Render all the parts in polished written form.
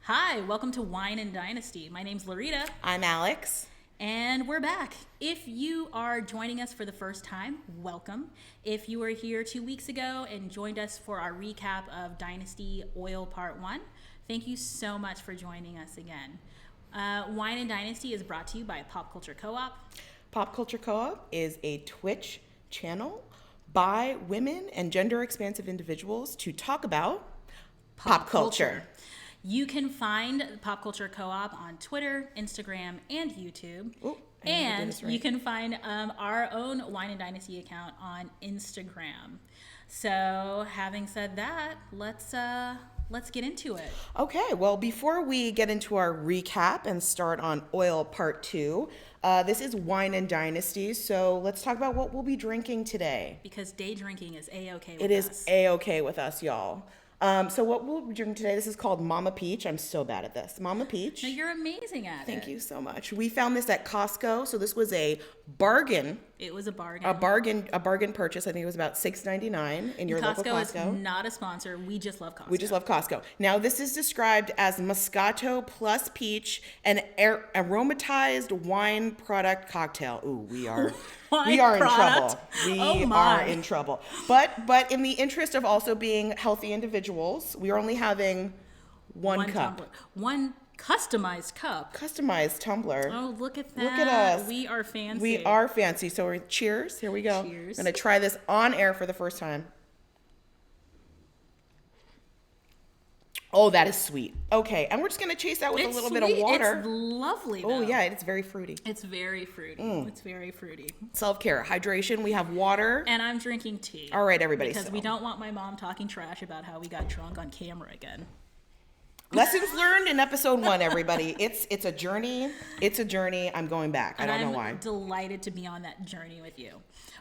Hi, welcome to Wine and Dynasty. My name's LaRita. I'm Alex. And we're back. If you are joining us for the first time, welcome. If you were here 2 weeks ago and joined us for our recap of Dynasty Oil Part 1, thank you so much for joining us again. Wine and Dynasty is brought to you by Pop Culture Co-op. Pop Culture Co-op is a Twitch channel by women and gender expansive individuals to talk about pop culture. You can find Pop Culture Co-op on Twitter, Instagram, and YouTube. Ooh, and you can find our own Wine and Dynasty account on Instagram. So having said that, let's get into it. Okay, well, before we get into our recap and start on Oil Part 2, this is Wine and Dynasty, so let's talk about what we'll be drinking today. Because day drinking is A-okay with us. It is A-okay with us, y'all. So what we'll be drinking today, this is called Mama Peach. I'm so bad at this. Mama Peach. No, you're amazing at it. Thank you so much. We found this at Costco, so this was a bargain. It was a bargain. A bargain purchase. I think it was about $6.99 in your local Costco. Is not a sponsor. We just love Costco. We just love Costco. Now, this is described as Moscato plus peach and aromatized wine product cocktail. Ooh, we are in trouble. We are in trouble. But in the interest of also being healthy individuals, we are only having one cup. Tumbler. One customized cup. Customized tumbler. Oh, look at that. Look at us. We are fancy. We are fancy. So cheers. Here we go. Cheers. I'm going to try this on air for the first time. Oh, that is sweet. Okay, and we're just going to chase that with a little bit of water. It's lovely, though. Oh, yeah, it's very fruity. It's very fruity. It's very fruity. Self-care, hydration, we have water. And I'm drinking tea. All right, everybody. Because we don't want my mom talking trash about how we got drunk on camera again. Lessons learned in episode 1, everybody. It's a journey. It's a journey. I'm going back. I don't know why. I'm delighted to be on that journey with you.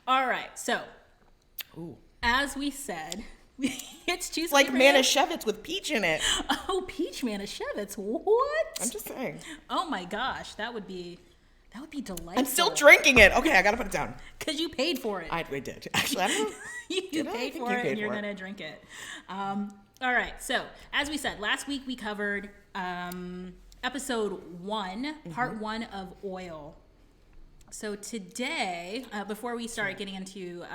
All right, so Ooh. As we said, it's Tuesday. Like Manischewitz with peach in it. Oh, peach Manischewitz. What? I'm just saying. Oh my gosh, that would be delightful. I'm still drinking it. Okay, I got to put it down. Because you paid for it. I did. Actually, I don't know. You paid for it and you're going to drink it. All right, so as we said, last week we covered episode 1, part 1 of Oil. So today, before we start getting into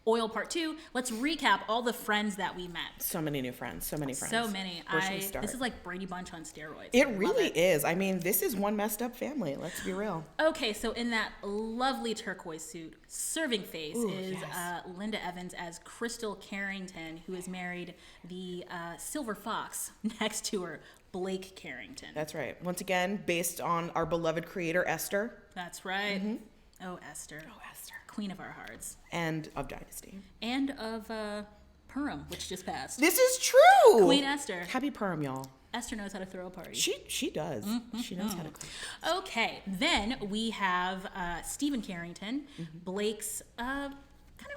Oil Part 2, let's recap all the friends that we met. So many new friends. So many friends. So many. Where should we start? This is like Brady Bunch on steroids. It really is. I mean, this is one messed up family. Let's be real. Okay, so in that lovely turquoise suit, serving face is yes. Linda Evans as Crystal Carrington, who has married the silver fox next to her, Blake Carrington. That's right. Once again, based on our beloved creator, Esther. That's right. Mm-hmm. Oh, Esther. Queen of our hearts. And of Dynasty. And of Purim, which just passed. This is true. Queen Esther. Happy Purim, y'all. Esther knows how to throw a party. She does. Mm-hmm. She knows how to cook. Okay, then we have Stephen Carrington, Blake's kind of,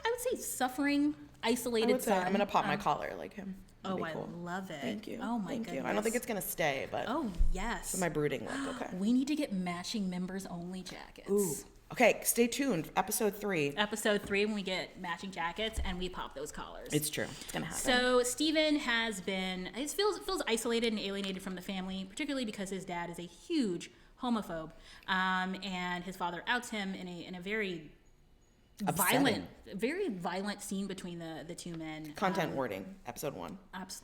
I would say, suffering, isolated son. I'm going to pop my collar like him. That'd be cool. I love it. Thank you. Oh my goodness. Thank you. I don't think it's going to stay, but. Oh, yes. For my brooding look, okay. We need to get matching members only jackets. Ooh. Okay, stay tuned. Episode 3. Episode 3, when we get matching jackets and we pop those collars. It's true. It's going to happen. So Stephen has been, it feels isolated and alienated from the family, particularly because his dad is a huge homophobe. And his father outs him in a very violent scene between the two men. Content warning, episode 1.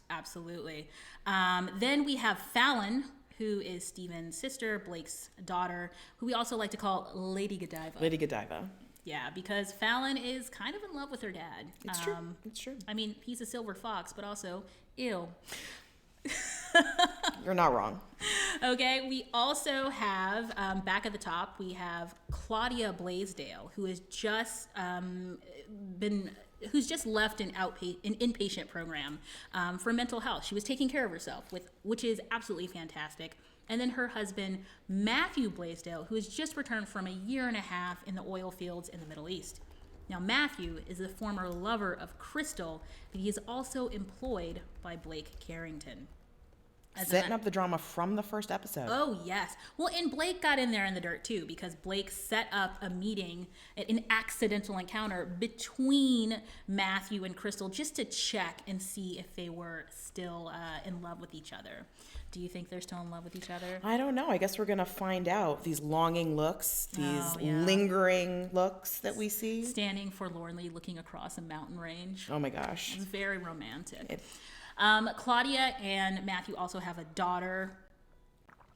Absolutely. Then we have Fallon, who is Stephen's sister, Blake's daughter, who we also like to call Lady Godiva. Lady Godiva. Yeah, because Fallon is kind of in love with her dad. It's true. It's true. I mean, he's a silver fox, but also, ew. You're not wrong. Okay, we also have, back at the top, we have Claudia Blaisdell, who has just who's just left an inpatient program for mental health. She was taking care of herself, which is absolutely fantastic. And then her husband, Matthew Blaisdell, who has just returned from a year and a half in the oil fields in the Middle East. Now, Matthew is the former lover of Crystal, but he is also employed by Blake Carrington. Setting up the drama from the first episode. Oh, yes. Well, and Blake got in there in the dirt, too, because Blake set up a meeting, an accidental encounter between Matthew and Crystal just to check and see if they were still in love with each other. Do you think they're still in love with each other? I don't know. I guess we're going to find out. These longing looks, these lingering looks that we see. Standing forlornly looking across a mountain range. Oh, my gosh. It's very romantic. Claudia and Matthew also have a daughter,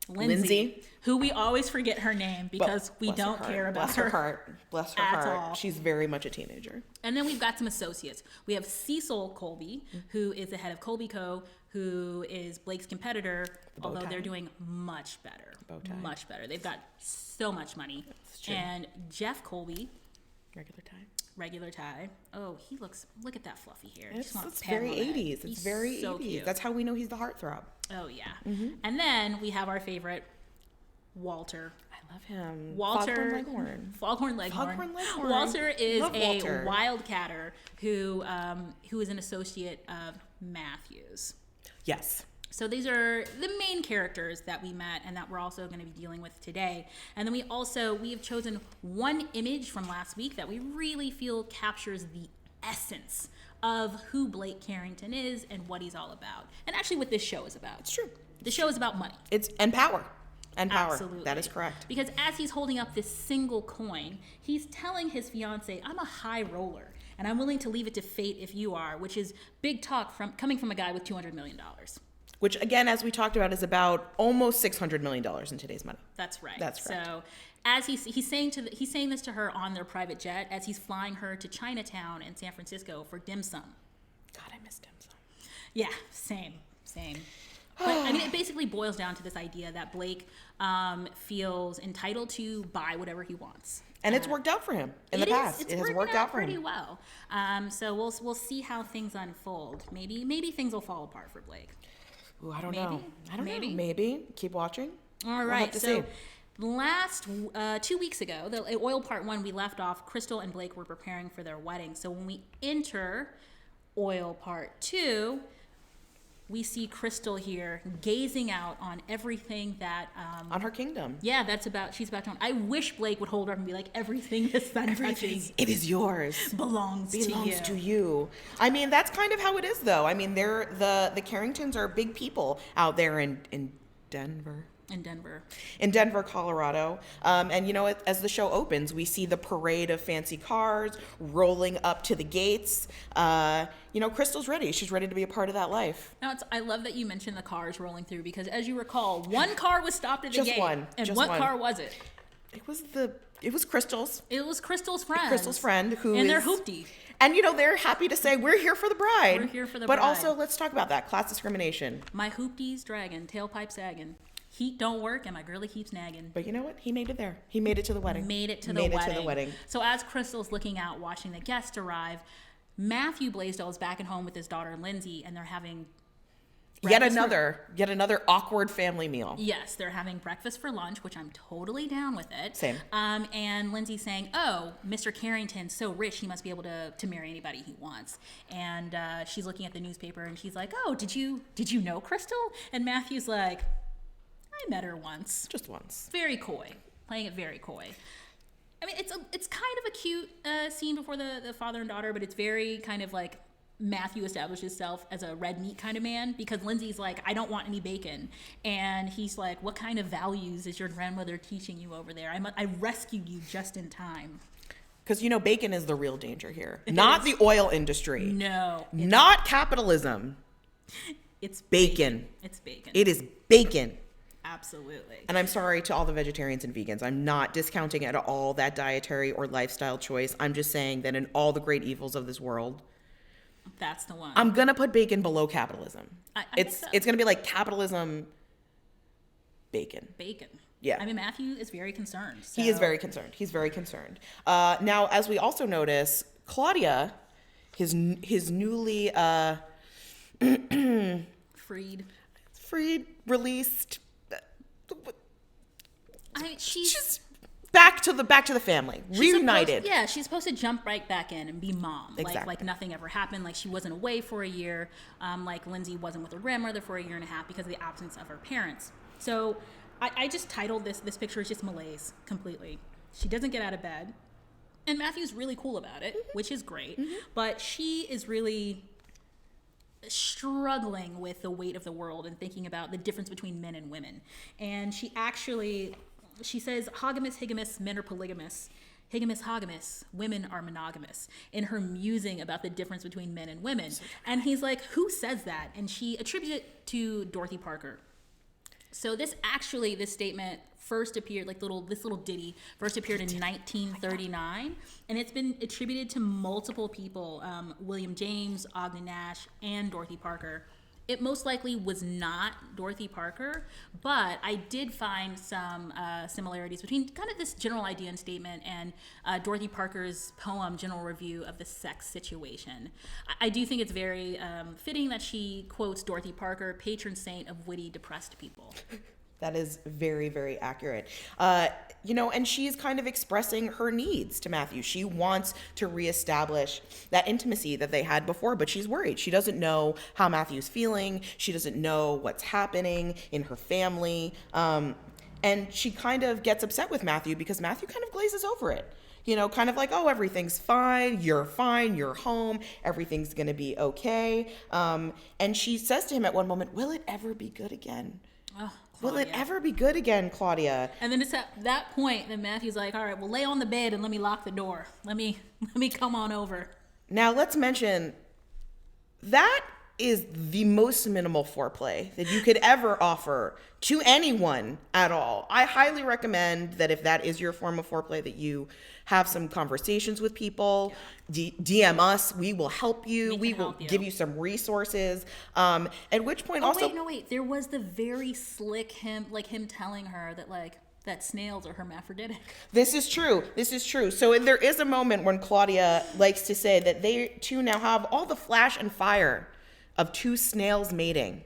Lindsay, who we always forget her name because we don't care about her. Bless her heart. All. She's very much a teenager. And then we've got some associates. We have Cecil Colby, who is the head of Colby Co., who is Blake's competitor, although they're doing much better. Much better. They've got so much money. That's true. And Jeff Colby. Regular tie. Oh, look at that fluffy hair. It's very 80s. It's very so 80s. Cute. That's how we know he's the heartthrob. Oh, yeah. Mm-hmm. And then we have our favorite, Walter. I love him. Walter. Foghorn Leghorn. Walter is a wildcatter who is an associate of Matthew's. Yes. So these are the main characters that we met and that we're also going to be dealing with today. And then we have chosen one image from last week that we really feel captures the essence of who Blake Carrington is and what he's all about. And actually what this show is about. It's true. The show is about money. And power. Absolutely. That is correct. Because as he's holding up this single coin, he's telling his fiance, I'm a high roller and I'm willing to leave it to fate if you are, which is big talk coming from a guy with $200 million. Which, again, as we talked about, is about almost $600 million in today's money. That's right. That's correct. So, as he's saying this to her on their private jet as he's flying her to Chinatown in San Francisco for dim sum. God, I miss dim sum. Yeah, same. But I mean, it basically boils down to this idea that Blake feels entitled to buy whatever he wants. And it's worked out for him in the past. It has worked out pretty well. So we'll see how things unfold. Maybe things will fall apart for Blake. Ooh, I don't know. Maybe. Keep watching. All right. So last 2 weeks ago, the oil part 1, we left off. Crystal and Blake were preparing for their wedding. So when we enter oil part 2, we see Crystal here gazing out on everything that on her kingdom. Yeah, she's about to. I wish Blake would hold her up and be like, everything the sun touches, it is yours, belongs to you. I mean, that's kind of how it is, though. I mean, they're the Carringtons are big people out there in Denver. In Denver, Colorado. And, you know, as the show opens, we see the parade of fancy cars rolling up to the gates. You know, Crystal's ready. She's ready to be a part of that life. Now, I love that you mentioned the cars rolling through because, as you recall, one car was stopped at the gate. And what car was it? It was Crystal's. It was Crystal's friend. Crystal's friend and they're hoopty. And, you know, they're happy to say, we're here for the bride. But bride. Also, let's talk about that. Class discrimination. My hoopty's dragging, tailpipe sagging. Heat don't work, and my girlie keeps nagging. But you know what? He made it there. He made it to the wedding. Made it to the wedding. So as Crystal's looking out, watching the guests arrive, Matthew Blaisdell is back at home with his daughter Lindsay, and they're having yet another awkward family meal. Yes, they're having breakfast for lunch, which I'm totally down with it. Same. And Lindsay's saying, "Oh, Mr. Carrington's so rich, he must be able to marry anybody he wants." And she's looking at the newspaper, and she's like, "Oh, did you know Crystal?" And Matthew's like, I met her once. Just once. Very coy. Playing it very coy. I mean, it's kind of a cute scene before the father and daughter, but it's very kind of like Matthew established himself as a red meat kind of man because Lindsay's like, I don't want any bacon. And he's like, what kind of values is your grandmother teaching you over there? I rescued you just in time. Because, you know, bacon is the real danger here. Not the oil industry. No. Not capitalism. It's bacon. It's bacon. It is bacon. Absolutely. And I'm sorry to all the vegetarians and vegans. I'm not discounting at all that dietary or lifestyle choice. I'm just saying that in all the great evils of this world, that's the one. I'm going to put bacon below capitalism. It's going to be like capitalism, bacon. Yeah. I mean, Matthew is very concerned. So. He is very concerned. He's very concerned. Now, as we also notice, Claudia, his newly freed, released. She's back to the family, reunited. She's supposed to jump right back in and be mom. Exactly. Like nothing ever happened. Like she wasn't away for a year. Like Lindsay wasn't with her grandmother for a year and a half because of the absence of her parents. So I just titled this picture is just malaise completely. She doesn't get out of bed. And Matthew's really cool about it, which is great. Mm-hmm. But she is really struggling with the weight of the world and thinking about the difference between men and women. And she says, hogamous, higamous, men are polygamous. Higamous, hogamous, women are monogamous. In her musing about the difference between men and women. And he's like, who says that? And she attributes it to Dorothy Parker. So this statement first appeared, this little ditty first appeared in 1939, and it's been attributed to multiple people, William James, Ogden Nash, and Dorothy Parker. It most likely was not Dorothy Parker, but I did find some similarities between kind of this general idea and statement and Dorothy Parker's poem, General Review of the Sex Situation. I do think it's very fitting that she quotes Dorothy Parker, patron saint of witty, depressed people. That is very, very accurate. And she's kind of expressing her needs to Matthew. She wants to reestablish that intimacy that they had before, but she's worried. She doesn't know how Matthew's feeling. She doesn't know what's happening in her family. And she kind of gets upset with Matthew because Matthew kind of glazes over it. Kind of like, oh, everything's fine, you're home, everything's going to be okay. And she says to him at one moment, will it ever be good again? Oh. Will it ever be good again, Claudia? And then it's at that point that Matthew's like, all right, well, lay on the bed and let me lock the door. Let me come on over. Now, let's mention that is the most minimal foreplay that you could ever offer to anyone at all. I highly recommend that if that is your form of foreplay, that you have some conversations with people, DM us, we will help you, we will give you some resources, at which point wait, there was the very slick him telling her that snails are hermaphroditic. This is true. So there is a moment when Claudia likes to say that they two now have all the flash and fire of two snails mating.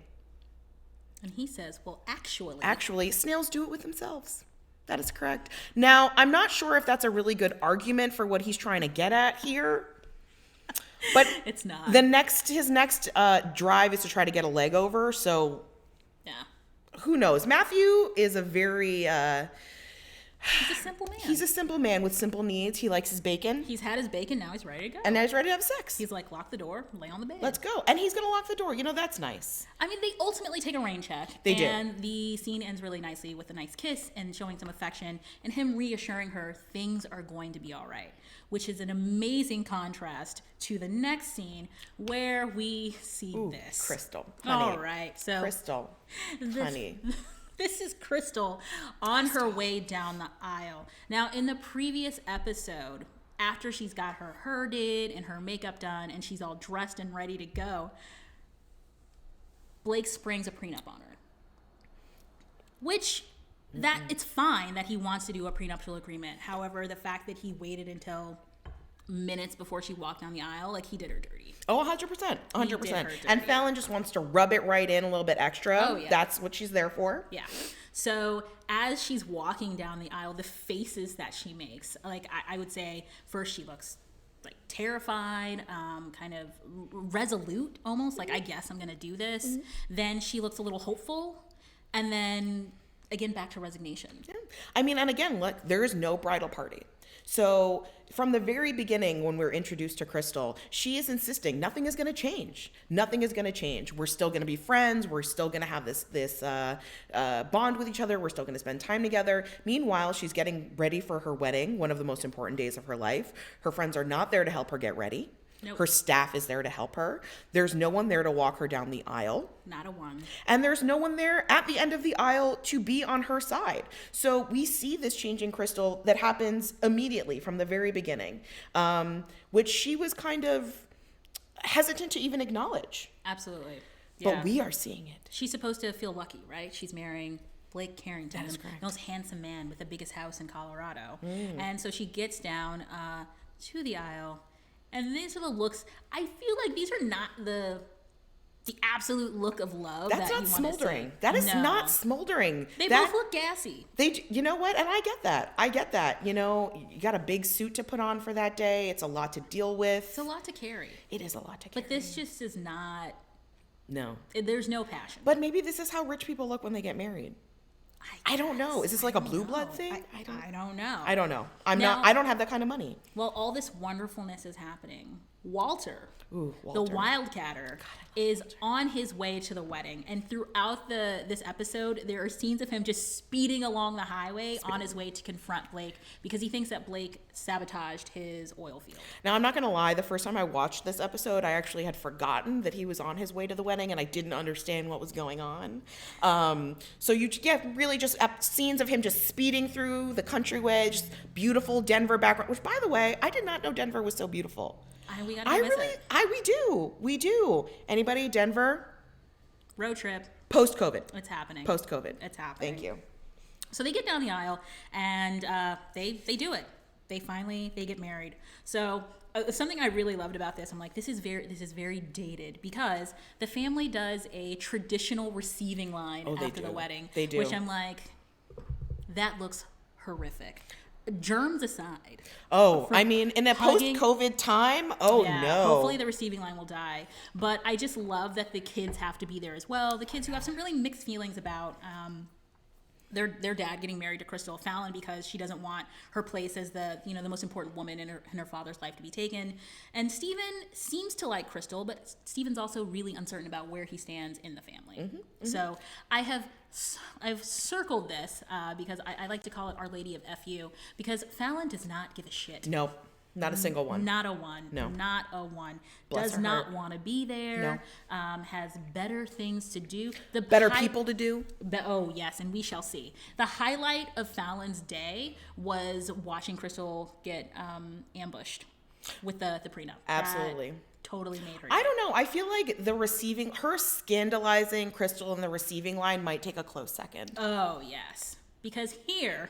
And he says, well, actually, snails do it with themselves. That is correct. Now, I'm not sure if that's a really good argument for what he's trying to get at here, but it's not. His next drive is to try to get a leg over. So, yeah, who knows? Matthew is a very he's a simple man. He's a simple man with simple needs. He likes his bacon. He's had his bacon. Now he's ready to go. And now he's ready to have sex. He's like, lock the door, lay on the bed. Let's go. And he's going to lock the door. That's nice. I mean, they ultimately take a rain check. They do. And the scene ends really nicely with a nice kiss and showing some affection and him reassuring her things are going to be all right, which is an amazing contrast to the next scene where we see this. Crystal. Honey. All right. So Crystal. Honey. This is Crystal on her way down the aisle. Now, in the previous episode, after she's got her hair did and her makeup done and she's all dressed and ready to go, Blake springs a prenup on her. Which, it's fine that he wants to do a prenuptial agreement. However, the fact that he waited until minutes before she walked down the aisle, he did her dirty. Oh, 100%. 100%. And Fallon just wants to rub it right in a little bit extra. Oh, yeah. That's what she's there for. Yeah. So as she's walking down the aisle, the faces that she makes, I would say first she looks terrified, kind of resolute almost, I guess I'm going to do this. Mm-hmm. Then she looks a little hopeful. And then again, back to resignation. Yeah. I mean, and again, look, there is no bridal party. So from the very beginning, when we're introduced to Crystal, she is insisting nothing is going to change. Nothing is going to change. We're still going to be friends. We're still going to have this bond with each other. We're still going to spend time together. Meanwhile, she's getting ready for her wedding, one of the most important days of her life. Her friends are not there to help her get ready. Nope. Her staff is there to help her. There's no one there to walk her down the aisle. Not a one. And there's no one there at the end of the aisle to be on her side. So we see this change in Crystal that happens immediately from the very beginning, which she was kind of hesitant to even acknowledge. Absolutely. Yeah. But we are seeing it. She's supposed to feel lucky, right? She's marrying Blake Carrington, the most handsome man with the biggest house in Colorado. And so she gets down to the aisle. And these are the looks. I feel like these are not the the absolute look of love. That's not smoldering. That is not smoldering. They both look gassy. You know what? And I get that. You know, you got a big suit to put on for that day. It's a lot to deal with. It's a lot to carry. It is a lot to carry. But this just is not. No. There's no passion. But maybe this is how rich people look when they get married. I don't know. Is this like a blue blood thing? I don't know. I don't know. I don't have that kind of money. Well, all this wonderfulness is happening. Walter. The Wildcatter, is on his way to the wedding, and throughout this episode, there are scenes of him just speeding along the highway on his way to confront Blake because he thinks that Blake sabotaged his oil field. Now, I'm not gonna lie. The first time I watched this episode, I actually had forgotten that he was on his way to the wedding, and I didn't understand what was going on. So you get really just scenes of him just speeding through the countryway, just beautiful Denver background. Which, by the way, I did not know Denver was so beautiful. We do. Anybody? Denver? Road trip. Post-COVID. It's happening. Post-COVID. It's happening. Thank you. So they get down the aisle and they do it. They get married. So something I really loved about this, I'm like, this is very dated because the family does a traditional receiving line after the wedding. They do. Which I'm like, that looks horrific. Germs aside. I mean, in that post-COVID time, no. Hopefully the receiving line will die. But I just love that the kids have to be there as well. The kids who have some really mixed feelings about their dad getting married to Crystal Fallon because she doesn't want her place as the most important woman in her father's life to be taken. And Steven seems to like Crystal, but Steven's also really uncertain about where he stands in the family. Mm-hmm. So I've circled this because I like to call it Our Lady of FU because Fallon does not give a shit. Nope. Not a single one. Not a one. No. Not a one. Bless does not want to be there. No. Has better things to do. Better people to do. Oh, yes, and we shall see. The highlight of Fallon's day was watching Crystal get ambushed with the prenup. Absolutely. That totally made her. I don't know. I feel like her scandalizing Crystal in the receiving line might take a close second. Oh, yes. Because here,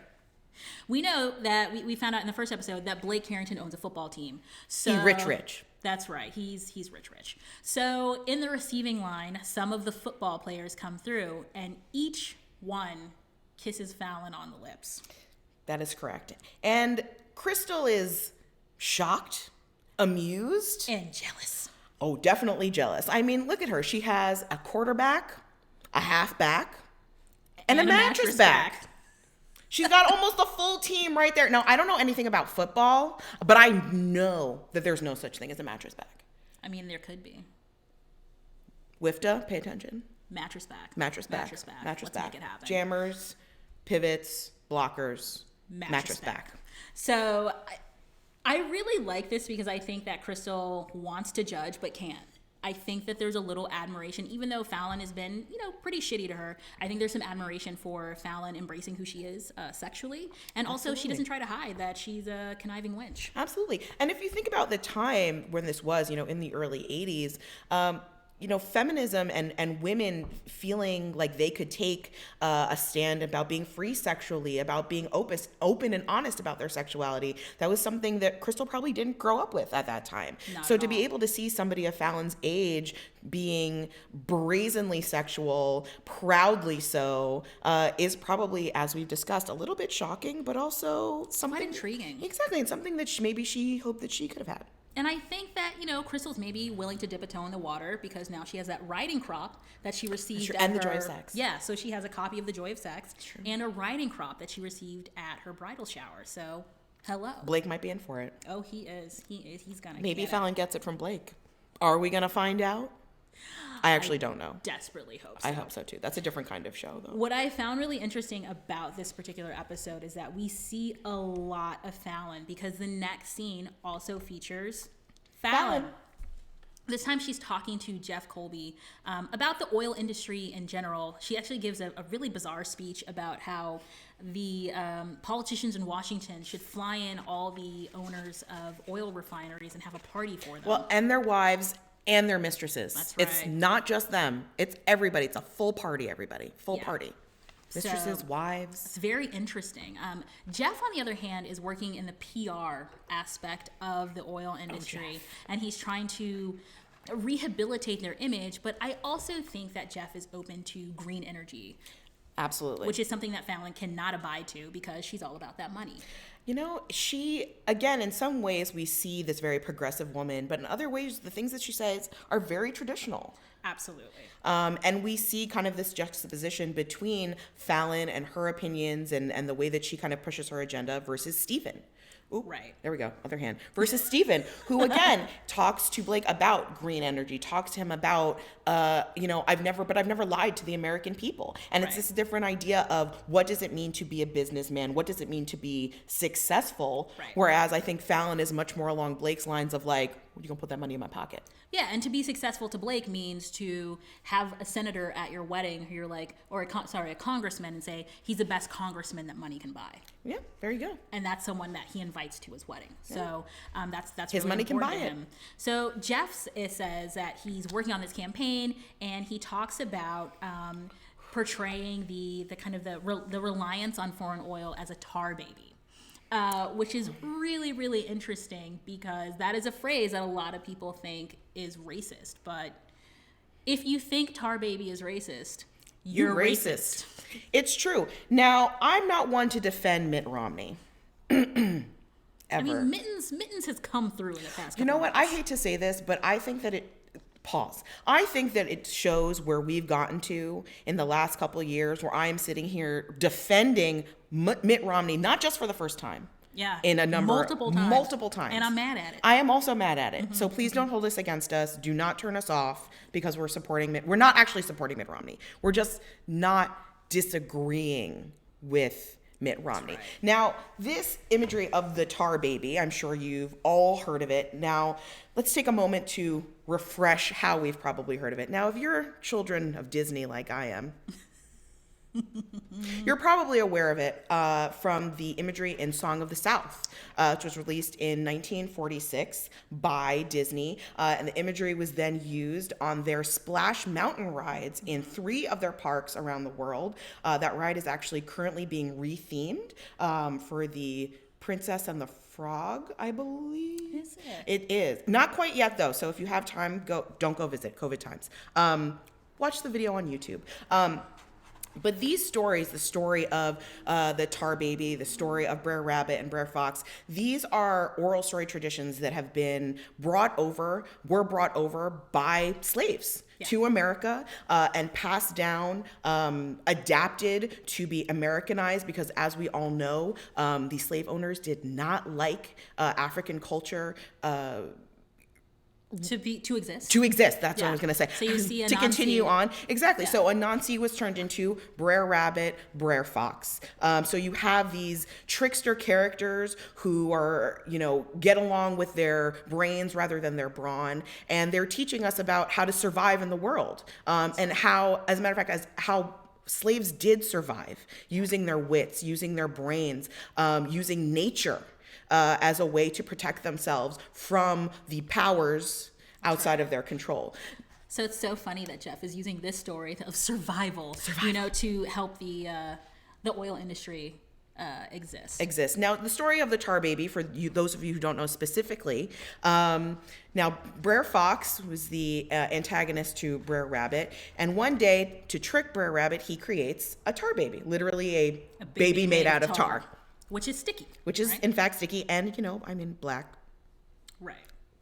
we know that we found out in the first episode that Blake Carrington owns a football team. So he's rich. That's right. He's rich. So in the receiving line, some of the football players come through, and each one kisses Fallon on the lips. That is correct. And Crystal is shocked, amused, and jealous. Oh, definitely jealous. I mean, look at her. She has a quarterback, a halfback, and a mattress back. She's got almost a full team right there. Now, I don't know anything about football, but I know that there's no such thing as a mattress back. I mean, there could be. WIFTA, pay attention. Mattress back. Mattress back. Mattress back. Mattress Let's back. make it happen. Jammers, pivots, blockers, mattress back. So I really like this because I think that Crystal wants to judge but can't. I think that there's a little admiration, even though Fallon has been, pretty shitty to her. I think there's some admiration for Fallon embracing who she is sexually. And also she doesn't try to hide that she's a conniving wench. Absolutely. And if you think about the time when this was, in the early 80s, feminism and women feeling like they could take a stand about being free sexually, about being open and honest about their sexuality, that was something that Crystal probably didn't grow up with at that time. So to be able to see somebody of Fallon's age being brazenly sexual, proudly so, is probably, as we've discussed, a little bit shocking, but also something quite intriguing. Exactly, and something that maybe she hoped that she could have had. And I think that, Crystal's maybe willing to dip a toe in the water because now she has that riding crop that she received and the Joy of Sex. Yeah, so she has a copy of The Joy of Sex and a riding crop that she received at her bridal shower. So, hello. Blake might be in for it. Oh, he is. He's going to Maybe Fallon gets it from Blake. Are we going to find out? I actually don't know. Desperately hope so. I hope so too. That's a different kind of show, though. What I found really interesting about this particular episode is that we see a lot of Fallon because the next scene also features Fallon. This time she's talking to Jeff Colby about the oil industry in general. She actually gives a really bizarre speech about how the politicians in Washington should fly in all the owners of oil refineries and have a party for them. Well, and their wives and their mistresses. That's right. It's not just them. It's everybody. It's a full party, everybody. Full party. Mistresses, wives. It's very interesting. Jeff, on the other hand, is working in the PR aspect of the oil industry, and he's trying to rehabilitate their image. But I also think that Jeff is open to green energy. Absolutely. Which is something that Fallon cannot abide to because she's all about that money. You know, she, again, in some ways we see this very progressive woman, but in other ways, the things that she says are very traditional. Absolutely. And we see kind of this juxtaposition between Fallon and her opinions and the way that she kind of pushes her agenda versus Stephen. Ooh, right. There we go. Other hand. Versus Stephen, who again talks to Blake about green energy, talks to him about, I've never lied to the American people. And it's this different idea of what does it mean to be a businessman? What does it mean to be successful? Right. Whereas I think Fallon is much more along Blake's lines of like, you gonna put that money in my pocket. Yeah, and to be successful to Blake means to have a senator at your wedding who you're like, or a congressman, and say he's the best congressman that money can buy. Yeah, there you go. And that's someone that he invites to his wedding. Yeah. So that's his really money can buy to it. him. So Jeff says that he's working on this campaign, and he talks about portraying the kind of the reliance on foreign oil as a tar baby. Which is really, really interesting because that is a phrase that a lot of people think is racist. But if you think tar baby is racist, you're racist. It's true. Now, I'm not one to defend Mitt Romney. Ever. I mean, Mittens has come through in the past. You know what? I hate to say this, but I think that I think that it shows where we've gotten to in the last couple of years where I am sitting here defending Mitt Romney, not just for the first time. Yeah. In a number multiple times. And I'm mad at it. I am also mad at it. Mm-hmm. So please don't hold this against us. Do not turn us off because we're not actually supporting Mitt Romney. We're just not disagreeing with Mitt Romney. Right. Now, this imagery of the tar baby, I'm sure you've all heard of it. Now, let's take a moment to refresh how we've probably heard of it. Now, if you're children of Disney like I am, you're probably aware of it from the imagery in Song of the South, which was released in 1946 by Disney. And the imagery was then used on their Splash Mountain rides in 3 of their parks around the world. That ride is actually currently being rethemed for the Princess and the Frog, I believe. Is it? It is. Not quite yet, though. So if you have time, don't go visit. COVID times. Watch the video on YouTube. But these stories, the story of the tar baby, the story of Brer Rabbit and Brer Fox, these are oral story traditions that have been brought over by slaves to America and passed down, adapted to be Americanized because, as we all know, the slave owners did not like African culture to exist. That's what I was going to say. So you see to continue on. Exactly. Yeah. So Anansi was turned into Brer Rabbit, Brer Fox. So you have these trickster characters who are, get along with their brains rather than their brawn. And they're teaching us about how to survive in the world. And how, as a matter of fact, how slaves did survive using their wits, using their brains, using nature. As a way to protect themselves from the powers outside of their control. So it's so funny that Jeff is using this story of survival. To help the oil industry exist. Now, the story of the tar baby, for those of you who don't know specifically, now Brer Fox was the antagonist to Brer Rabbit, and one day, to trick Brer Rabbit, he creates a tar baby, literally a baby made out of tar. Which is sticky. Which is, in fact, sticky. And, black. Right.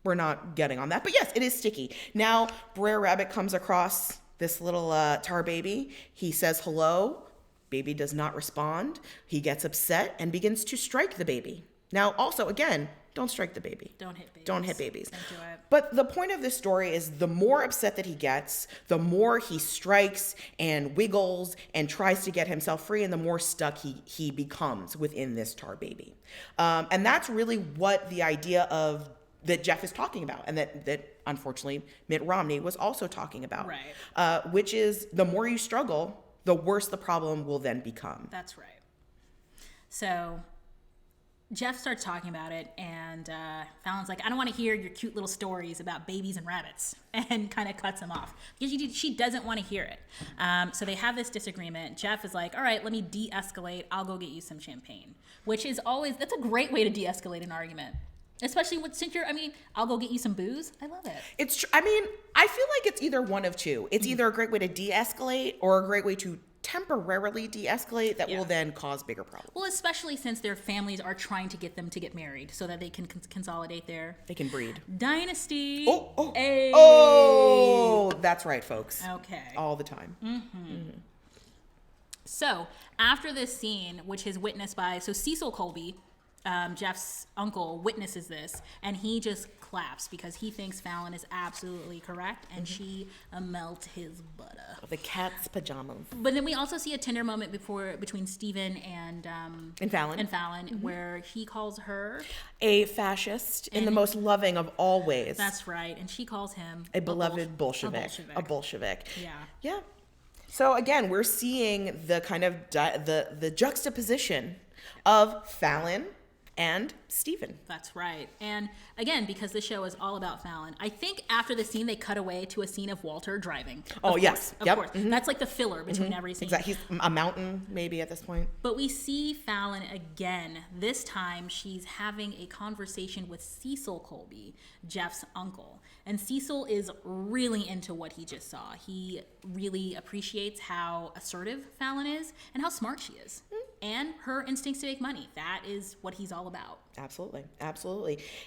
We're not getting on that. But yes, it is sticky. Now, Brer Rabbit comes across this little tar baby. He says hello. Baby does not respond. He gets upset and begins to strike the baby. Now, also, again, don't strike the baby. Don't hit babies. Don't hit babies. Don't do it. But the point of this story is the more upset that he gets, the more he strikes and wiggles and tries to get himself free, and the more stuck he becomes within this tar baby. And that's really what the idea of that Jeff is talking about, and that unfortunately Mitt Romney was also talking about. Right. Which is the more you struggle, the worse the problem will then become. That's right. So Jeff starts talking about it, and Fallon's like, I don't want to hear your cute little stories about babies and rabbits, and kind of cuts him off because she doesn't want to hear it. So they have this disagreement. Jeff is like, all right, let me de-escalate. I'll go get you some champagne, which is that's a great way to de-escalate an argument. Especially since you're, I'll go get you some booze. I love it. I feel like it's either one of two. It's either a great way to de-escalate or a great way to temporarily de-escalate that will then cause bigger problems. Well, especially since their families are trying to get them to get married so that they can consolidate They can breed. Dynasty. Oh, that's right, folks. Okay. All the time. So, after this scene, which is witnessed by, Cecil Colby, Jeff's uncle, witnesses this, and he just claps because he thinks Fallon is absolutely correct, and she melt his butter. The cat's pajamas. But then we also see a tender moment between Stephen and Fallon, where he calls her a fascist in the most loving of all ways. That's right, and she calls him a beloved Bolshevik. A Bolshevik. Yeah. So again, we're seeing the kind of the juxtaposition of Fallon and Stephen. That's right. And again, because the show is all about Fallon, I think after the scene, they cut away to a scene of Walter driving. Of course. That's like the filler between every scene. Exactly. He's a mountain, maybe, at this point. But we see Fallon again. This time, she's having a conversation with Cecil Colby, Jeff's uncle. And Cecil is really into what he just saw. He really appreciates how assertive Fallon is and how smart she is. And her instincts to make money. That is what he's all about. Absolutely.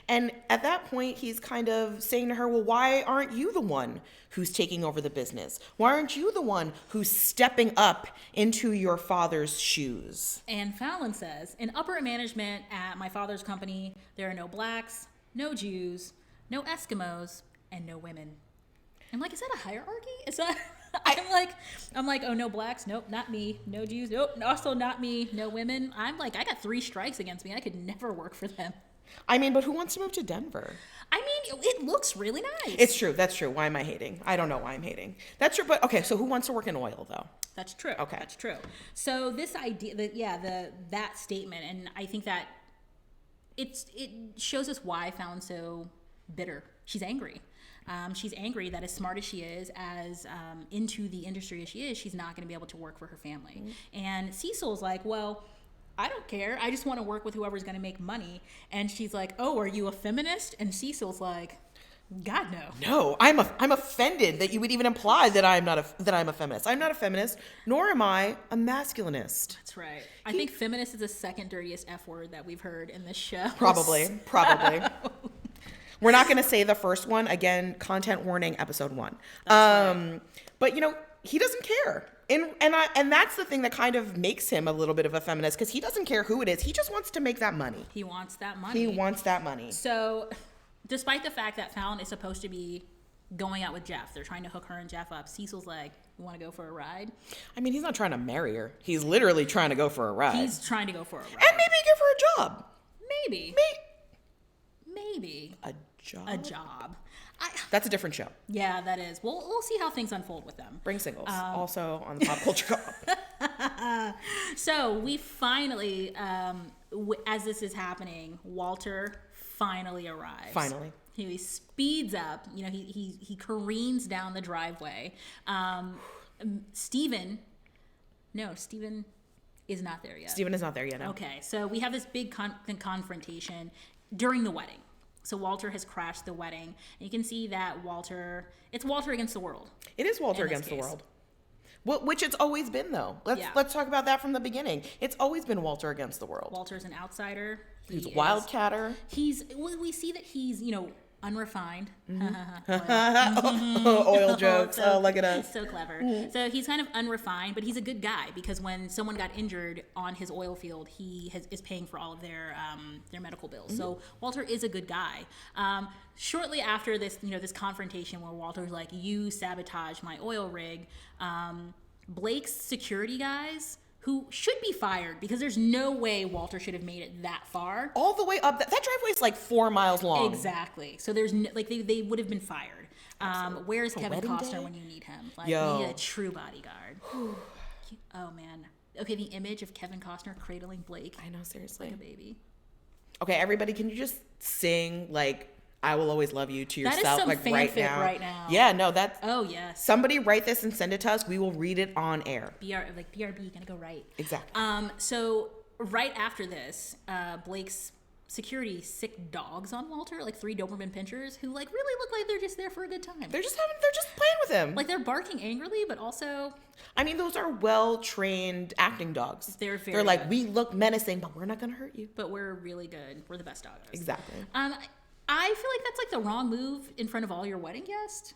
And at that point, he's kind of saying to her, well, why aren't you the one who's taking over the business? Why aren't you the one who's stepping up into your father's shoes? And Fallon says, in upper management at my father's company, there are no blacks, no Jews, no Eskimos, and no women. I'm like, is that a hierarchy? Is that... I'm like, oh, no blacks, nope, not me. No Jews, nope, also not me. No women. I'm like, I got 3 strikes against me. I could never work for them. But who wants to move to Denver? It looks really nice. It's true. That's true. Why am I hating? I don't know why I'm hating. That's true. But okay, so who wants to work in oil though? That's true. Okay, that's true. So this idea, that statement, and I think that it shows us why Fallon's so bitter. She's angry. She's angry that as smart as she is, as into the industry as she is, she's not going to be able to work for her family. And Cecil's like, well, I don't care. I just want to work with whoever's going to make money. And she's like, oh, are you a feminist? And Cecil's like, God, no. No, I'm offended that you would even imply that I'm a feminist. I'm not a feminist, nor am I a masculinist. That's right. I think feminist is the second dirtiest F word that we've heard in this show. Probably. We're not going to say the first one. Again, content warning, episode 1. Right. But, he doesn't care. And that's the thing that kind of makes him a little bit of a feminist, because he doesn't care who it is. He just wants to make that money. He wants that money. So, despite the fact that Fallon is supposed to be going out with Jeff, they're trying to hook her and Jeff up. Cecil's like, you want to go for a ride? He's not trying to marry her. He's literally trying to go for a ride. He's trying to go for a ride. And maybe give her a job. Maybe. A job. That's a different show. Yeah, that is. We'll see how things unfold with them. Bring singles. Also on the Pop Culture Co-op. So we finally, as this is happening, Walter finally arrives. Finally. He speeds up. He careens down the driveway. Stephen is not there yet. Stephen is not there yet. No. Okay, so we have this big confrontation during the wedding. So Walter has crashed the wedding. And you can see that it's Walter against the world. It is Walter against the world. Which it's always been, though. Let's talk about that from the beginning. It's always been Walter against the world. Walter's an outsider. He's a wildcatter. We see that he's, unrefined. Oil jokes. Look at us. So clever. So he's kind of unrefined, but he's a good guy, because when someone got injured on his oil field, he is paying for all of their medical bills. So Walter is a good guy. Shortly after this, this confrontation where Walter's like, you sabotaged my oil rig, Blake's security guys, who should be fired, because there's no way Walter should have made it that far. All the way up. That driveway is like 4 miles long. Exactly. So there's they would have been fired. Where's Kevin Costner when you need him? We need a true bodyguard. Oh, man. Okay, the image of Kevin Costner cradling Blake. I know, seriously. Like a baby. Okay, everybody, can you just sing, I Will Always Love You to yourself, that is some fanfic right now. Yeah, no, that's... Oh, yes. Somebody write this and send it to us. We will read it on air. BRB, gonna go right. Exactly. So right after this, Blake's security sick dogs on Walter, like 3 Doberman pinchers who like really look like they're just there for a good time. They're just playing with him. Like they're barking angrily, but also. I mean, those are well-trained acting dogs. They're like, good. We look menacing, but we're not going to hurt you. But we're really good. We're the best doggos. Exactly. I feel like that's like the wrong move in front of all your wedding guests.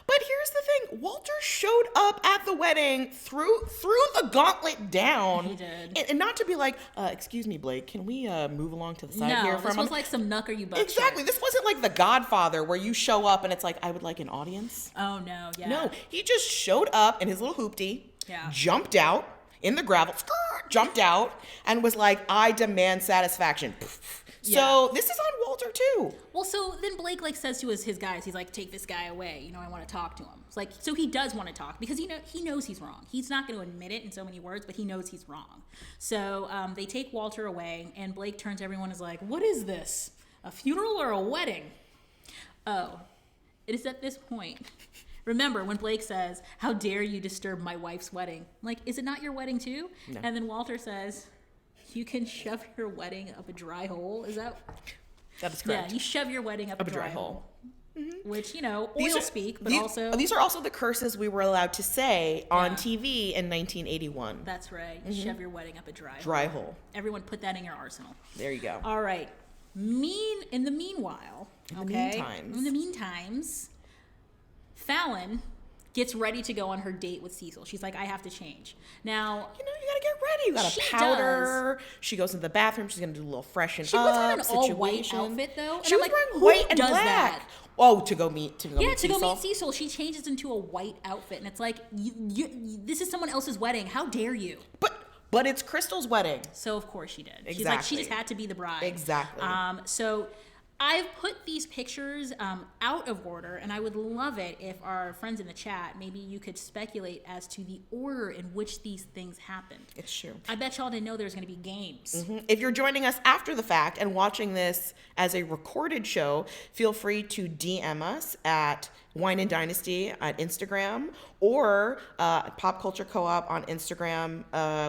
But here's the thing. Walter showed up at the wedding, threw the gauntlet down. He did. And not to be like, excuse me, Blake, can we move along to the side here for a moment? This was like some knuck or you butt Exactly. shit. This wasn't like The Godfather where you show up and it's like, I would like an audience. Oh, no. Yeah. No, he just showed up in his little hoopty, jumped out in the gravel, jumped out, and was like, I demand satisfaction. So this is on Walter too. Well, so then Blake like says to his guys, he's like, take this guy away. You know, I want to talk to him. It's like, so he does want to talk because he knows he's wrong. He's not going to admit it in so many words, but he knows he's wrong. So they take Walter away, and Blake turns to everyone and is like, what is this? A funeral or a wedding? Oh, it is at this point. Remember when Blake says, how dare you disturb my wife's wedding? I'm like, is it not your wedding too? No. And then Walter says, you can shove your wedding up a dry hole. Is that? That is correct. Yeah, you shove your wedding up a dry hole. Mm-hmm. Which, oil speak, but These are also the curses we were allowed to say on TV in 1981. That's right. You shove your wedding up a dry hole. Everyone put that in your arsenal. There you go. All right. In the meanwhile, in the meantimes, Fallon gets ready to go on her date with Cecil. She's like, I have to change. Now, you gotta get ready. You gotta powder. She goes into the bathroom. She's gonna do a little freshen up. She puts on an all-white outfit, though. She was wearing white and black. That? Oh, to go meet Cecil. Go meet Cecil. She changes into a white outfit, and it's like, this is someone else's wedding. How dare you? But it's Crystal's wedding. So of course she did. Exactly. She's like, she just had to be the bride. Exactly. So I've put these pictures out of order, and I would love it if our friends in the chat, maybe you could speculate as to the order in which these things happened. It's true. I bet y'all didn't know there was going to be games. Mm-hmm. If you're joining us after the fact and watching this as a recorded show, feel free to DM us at Wine and Dynasty on Instagram or Pop Culture Co-op on Instagram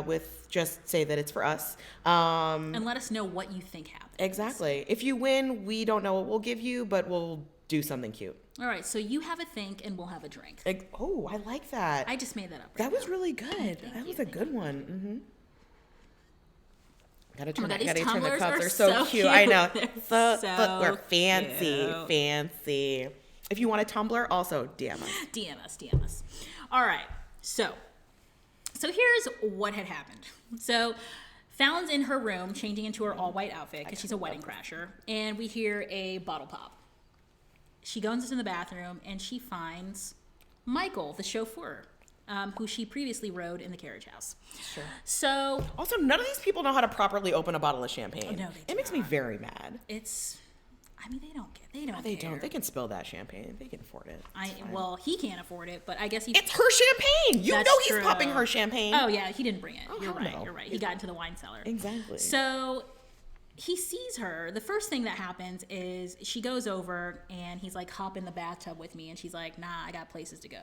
with just say that it's for us. And let us know what you think happened. Exactly. If you win, we don't know what we'll give you, but we'll do something cute. All right, so you have a think and we'll have a drink. Oh, I like that. I just made that up. That was really good. That was a good one. Mm-hmm. Gotta turn the cups. They're so cute. I know. We're fancy. If you want a tumbler, also DM us. DM us. All right. So here's what had happened. So Fallon's in her room changing into her all-white outfit because she's a wedding crasher, and we hear a bottle pop. She goes into the bathroom, and she finds Michael, the chauffeur, who she previously rode in the carriage house. Sure. So also, none of these people know how to properly open a bottle of champagne. No, it makes me very mad. They don't. They can spill that champagne. They can afford it. Well, he can't afford it, but I guess it's her champagne. You know he's popping her champagne. Oh yeah, he didn't bring it. Oh, You're right. He got into the wine cellar. Exactly. So he sees her. The first thing that happens is she goes over and he's like, hop in the bathtub with me, and she's like, nah, I got places to go.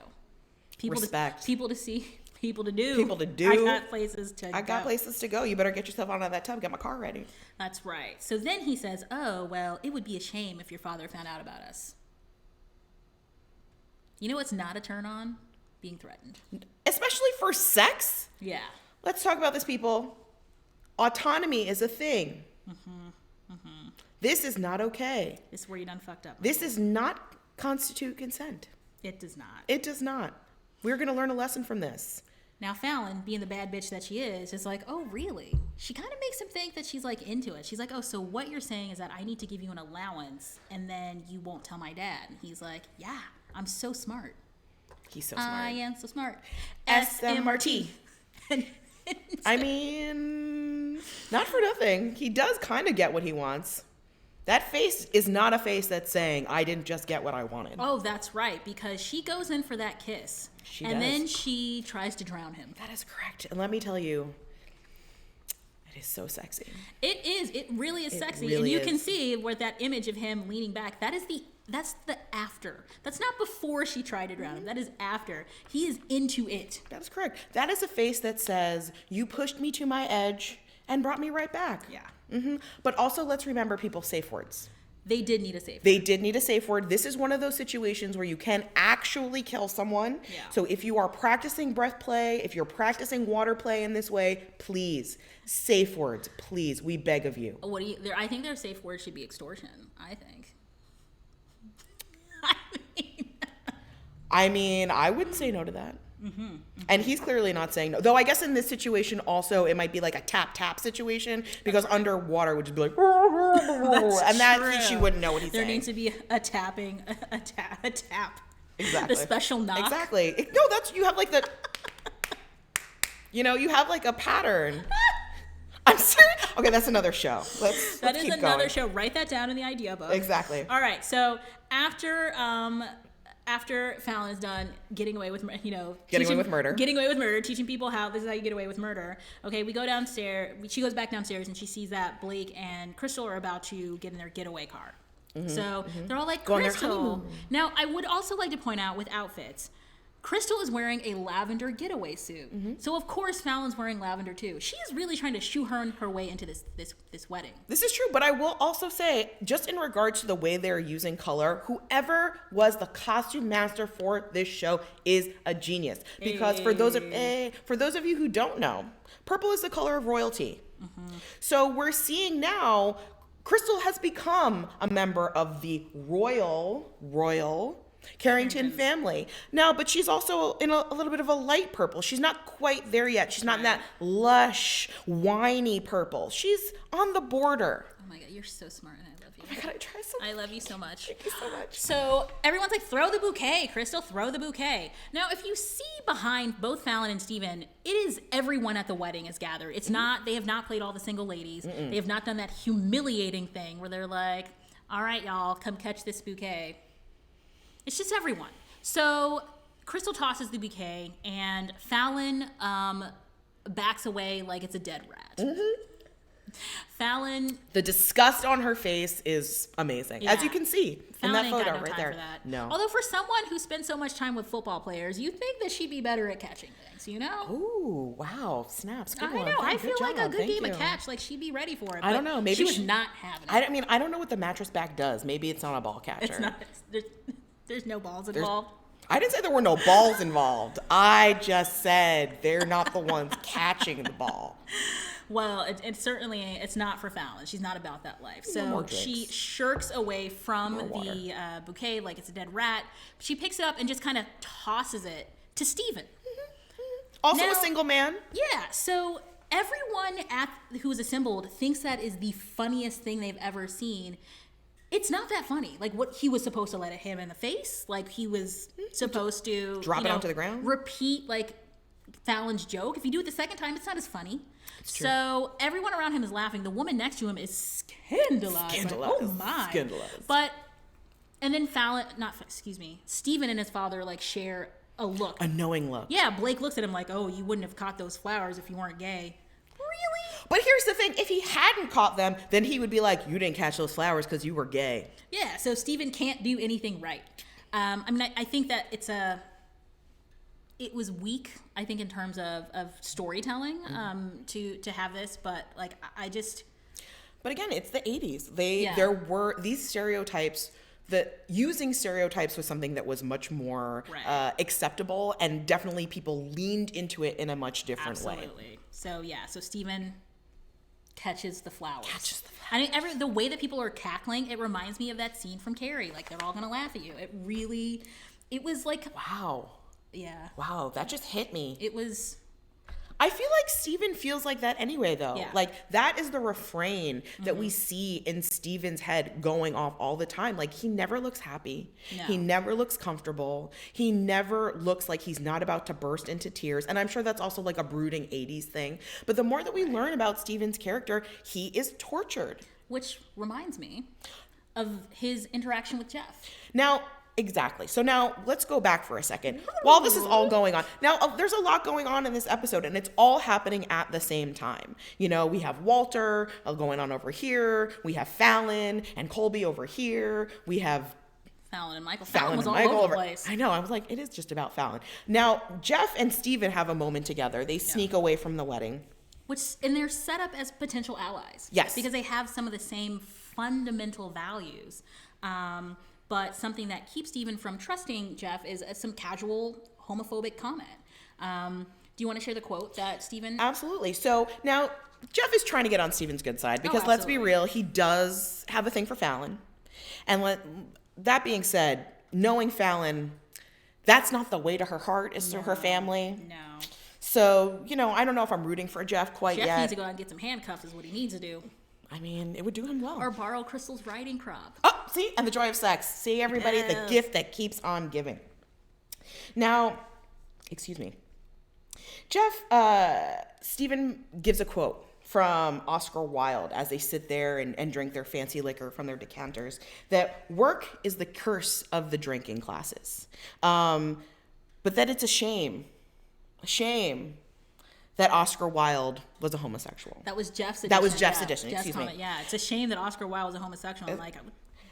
Respect. People to see. People to do. I got places to go. You better get yourself out of that tub. Get my car ready. That's right. So then he says, oh, well, it would be a shame if your father found out about us. You know what's not a turn on? Being threatened. Especially for sex? Yeah. Let's talk about this, people. Autonomy is a thing. Mm-hmm. Mm-hmm. This is not okay. This is where you done fucked up. This does not constitute consent. It does not. It does not. We're going to learn a lesson from this. Now, Fallon, being the bad bitch that she is like, oh, really? She kind of makes him think that she's, like, into it. She's like, oh, so what you're saying is that I need to give you an allowance, and then you won't tell my dad. And he's like, yeah, I'm so smart. He's so smart. I am so smart. SMRT. I mean, not for nothing. He does kind of get what he wants. That face is not a face that's saying, I didn't just get what I wanted. Oh, that's right, because she goes in for that kiss. Then she tries to drown him. That is correct. And let me tell you, it is so sexy. It is. It really is sexy. Really, and you can see where that image of him leaning back, that's the after. That's not before she tried to drown him. That is after. He is into it. That is correct. That is a face that says, you pushed me to my edge and brought me right back. Yeah. Mm-hmm. But also, let's remember people's safe words. They did need a safe word. They did need a safe word. This is one of those situations where you can actually kill someone. Yeah. So if you are practicing breath play, if you're practicing water play in this way, please, safe words, please, we beg of you. What do you? I think their safe word should be extortion. I think. I mean, I wouldn't say no to that. Mm-hmm. And he's clearly not saying no. Though I guess in this situation also it might be like a tap situation because underwater would just be like, and that she wouldn't know what he's saying. There needs to be a tap. Exactly. The special knock. Exactly. No, you have like the, you have like a pattern. I'm serious. Okay, that's another show. Let's keep another going. Show. Write that down in the idea book. Exactly. All right. So after Fallon is done getting away with murder, teaching people this is how you get away with murder. Okay, we go downstairs. She goes back downstairs and she sees that Blake and Crystal are about to get in their getaway car. Mm-hmm, so they're all like, Crystal. Now, I would also like to point out with outfits, Crystal is wearing a lavender getaway suit. Mm-hmm. So, of course, Fallon's wearing lavender, too. She is really trying to shoehorn her way into this wedding. This is true, but I will also say, just in regards to the way they're using color, whoever was the costume master for this show is a genius. Because for those of you who don't know, purple is the color of royalty. Mm-hmm. So we're seeing now, Crystal has become a member of the royal Carrington family. Now, but she's also in a little bit of a light purple. She's not quite there yet. She's not in that lush, winey purple. She's on the border. Oh my God, you're so smart and I love you. Oh my God, I try so much. I love you so much. Thank you so much. So everyone's like, throw the bouquet, Crystal, throw the bouquet. Now, if you see behind both Fallon and Steven, it is everyone at the wedding is gathered. It's not, they have not played all the single ladies. Mm-mm. They have not done that humiliating thing where they're like, all right, y'all, come catch this bouquet. It's just everyone. So Crystal tosses the bouquet, and Fallon backs away like it's a dead rat. Mm-hmm. Fallon... The disgust on her face is amazing, as you can see Fallon in that photo got no right time there. For that. No. Although for someone who spends so much time with football players, you'd think that she'd be better at catching things, you know? Ooh, wow. Snaps. Good I one. know. I feel job. like a good game of catch. Like, she'd be ready for it. I don't know. Maybe she was not having it. I don't know what the mattress back does. Maybe it's not a ball catcher. It's not. There's no balls involved. I didn't say there were no balls involved. I just said they're not the ones catching the ball. Well, it's not for Fallon. She's not about that life. So she shirks away from the bouquet like it's a dead rat. She picks it up and just kind of tosses it to Steven. Also a single man. Yeah. So everyone who is assembled thinks that is the funniest thing they've ever seen. It's not that funny. Like, what he was supposed to let him in the face. Like, he was supposed to drop it onto the ground. Repeat like Fallon's joke. If you do it the second time, it's not as funny. So everyone around him is laughing. The woman next to him is scandalized. Like, oh my! Scandalized. And then Steven and his father like share a look, a knowing look. Yeah, Blake looks at him like, "Oh, you wouldn't have caught those flowers if you weren't gay." Really? But here's the thing: if he hadn't caught them, then he would be like, "You didn't catch those flowers because you were gay." Yeah. So Steven can't do anything right. I think that it was weak, I think, in terms of storytelling, to have this, but like I just. But again, it's the 80s. There were these stereotypes. That using stereotypes was something that was much more acceptable, and definitely people leaned into it in a much different way. Absolutely. So Steven catches the flowers. I mean, the way that people are cackling, it reminds me of that scene from Carrie. Like, they're all gonna laugh at you. It was like, wow. Yeah. Wow, that just hit me. It was. I feel like Steven feels like that anyway, though. Yeah. Like, that is the refrain that we see in Steven's head going off all the time. Like, he never looks happy. No. He never looks comfortable. He never looks like he's not about to burst into tears. And I'm sure that's also like a brooding 80s thing. But the more that we learn about Steven's character, he is tortured. Which reminds me of his interaction with Jeff. Now, exactly. So now let's go back for a second. While this is all going on, now there's a lot going on in this episode, and it's all happening at the same time. You know, we have Walter going on over here. We have Fallon and Colby over here. We have Fallon and Michael. Fallon was all over the place. I know. I was like, it is just about Fallon. Now, Jeff and Steven have a moment together. They sneak away from the wedding. And they're set up as potential allies. Yes. Because they have some of the same fundamental values. But something that keeps Stephen from trusting Jeff is some casual homophobic comment. Do you want to share the quote that Stephen? Absolutely. So now Jeff is trying to get on Stephen's good side because let's be real, he does have a thing for Fallon. And that being said, knowing Fallon, that's not the way to her heart, is through her family. No. So, I don't know if I'm rooting for Jeff quite yet. Jeff needs to go out and get some handcuffs is what he needs to do. I mean, it would do him well. Or borrow Crystal's riding crop. Oh, see? And the joy of sex. See, everybody, the gift that keeps on giving. Now, excuse me. Stephen gives a quote from Oscar Wilde as they sit there and drink their fancy liquor from their decanters, that work is the curse of the drinking classes. But that it's a shame that Oscar Wilde was a homosexual. That was Jeff's edition. That was Jeff's edition, excuse me. Yeah, it's a shame that Oscar Wilde was a homosexual.